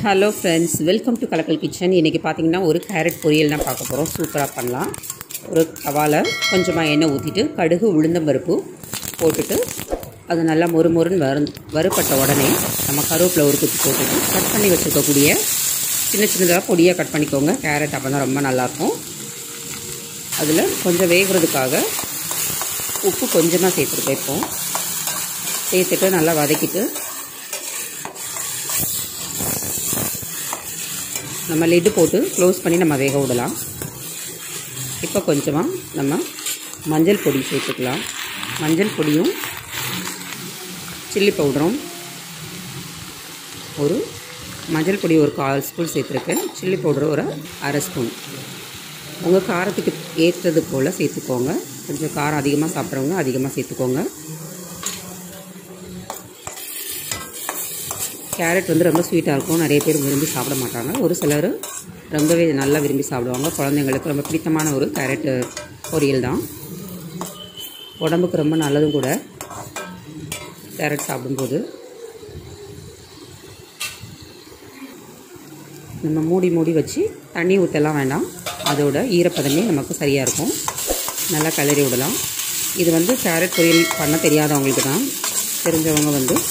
Hello friends, welcome to Kalakkal kitchen. இன்றைக்கி பார்த்தீங்கன்னா ஒரு கேரட் பொரியல் தான் பார்க்க போகிறோம். சூப்பராக பண்ணலாம். ஒரு தவாவில் கொஞ்சமாக எண்ணெய் ஊற்றிட்டு கடுகு உளுந்தம்பருப்பு போட்டுட்டு அது நல்லா மொறுன்னு வறுப்பட்ட உடனே நம்ம கருவேப்பிலை ஒரு குத்தி போட்டுட்டு கட் பண்ணி வச்சுருக்கக்கூடிய சின்ன சின்னதாக பொடியாக கட் பண்ணிக்கோங்க. கேரட் அப்போ தான் ரொம்ப நல்லாயிருக்கும். அதில் கொஞ்சம் வேகிறதுக்காக உப்பு கொஞ்சமாக சேர்த்துருக்கேன். இப்போ சேர்த்துட்டு நல்லா வதக்கிட்டு நம்ம லிட்டு போட்டு க்ளோஸ் பண்ணி நம்ம வேக விடலாம். இப்போ கொஞ்சமாக நம்ம மஞ்சள் பொடி சேர்த்துக்கலாம். மஞ்சள் பொடியும் சில்லி பவுடரும் ஒரு மஞ்சள் பொடி ஒரு 1/4 ஸ்பூன் சேர்த்துருக்கேன். சில்லி பவுடர் ஒரு 1/2 ஸ்பூன். உங்கள் காரத்துக்கு ஏற்றது போல் சேர்த்துக்கோங்க. கொஞ்சம் காரம் அதிகமாக சாப்பிட்றவங்க அதிகமாக சேர்த்துக்கோங்க. கேரட் ரொம்ப ஸ்வீட்டாக இருக்கும். நிறைய பேர் விரும்பி சாப்பிட மாட்டாங்க. ஒரு சிலர் ரொம்பவே நல்லா விரும்பி சாப்பிடுவாங்க. குழந்தைங்களுக்கு ரொம்ப பிடித்தமான ஒரு கேரட் பொரியல் தான். உடம்புக்கு ரொம்ப நல்லதும் கூட கேரட் சாப்பிடும்போது. நம்ம மூடி வச்சு தண்ணி ஊற்றலாம் வேண்டாம். அதோட ஈரப்பதமே நமக்கு சரியாக இருக்கும். நல்லா கிளறி விடலாம். இது கேரட் பொரியல் பண்ண தெரியாதவங்களுக்கு தான். தெரிஞ்சவங்க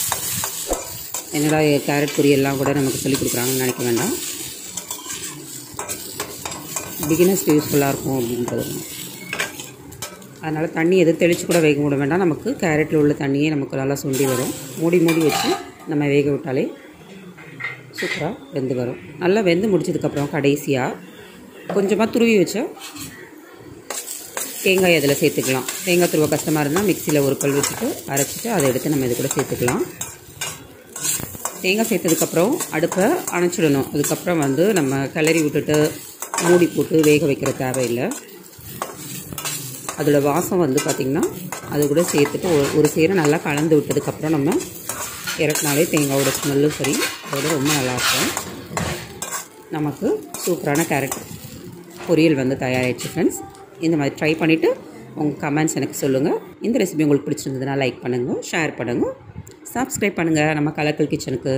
என்னடா கேரட் பொரியல்லாம் கூட நமக்கு சொல்லிக் கொடுக்குறாங்கன்னு நினைக்க வேண்டாம். பிகினர்ஸ்க்கு யூஸ்ஃபுல்லாக இருக்கும் அப்படின்றது. அதனால் தண்ணி எதுவும் தெளித்து கூட வேக விட வேண்டாம். நமக்கு கேரட்டில் உள்ள தண்ணியே நமக்கு நல்லா சுண்டி வரும். மூடி வச்சு நம்ம வேக விட்டாலே சூப்பராக வெந்து வரும். நல்லா வெந்து முடிச்சதுக்கப்புறம் கடைசியாக கொஞ்சமாக துருவி வச்ச தேங்காய் அதில் சேர்த்துக்கலாம். தேங்காய் துருவ கஷ்டமாக இருந்தால் மிக்சியில் ஒரு கல் வச்சுட்டு அரைச்சிட்டு அதை எடுத்து நம்ம இது கூட சேர்த்துக்கலாம். தேங்காய் சேர்த்ததுக்கப்புறம் அடுப்பை அணைச்சிடணும். அதுக்கப்புறம் நம்ம கிளறி விட்டுட்டு மூடி போட்டு வேக வைக்கிற தேவையில்லை. அதோட வாசம் பார்த்திங்கன்னா அது கூட சேர்த்துட்டு ஒரு சேர நல்லா கலந்து விட்டதுக்கப்புறம் நம்ம இறக்குனாலே தேங்காயோட ஸ்மெல்லும் சரி அதோட ரொம்ப நல்லாயிருக்கும். நமக்கு சூப்பரான கேரட் பொரியல் தயாராகிடுச்சு ஃப்ரெண்ட்ஸ். இந்த மாதிரி ட்ரை பண்ணிவிட்டு உங்கள் கமெண்ட்ஸ் எனக்கு சொல்லுங்கள். இந்த ரெசிபி உங்களுக்கு பிடிச்சிருந்ததுன்னா லைக் பண்ணுங்கள், ஷேர் பண்ணுங்கள், சப்ஸ்கிரைப் பண்ணுங்கள் நம்ம கலக்கல் கிச்சனுக்கு.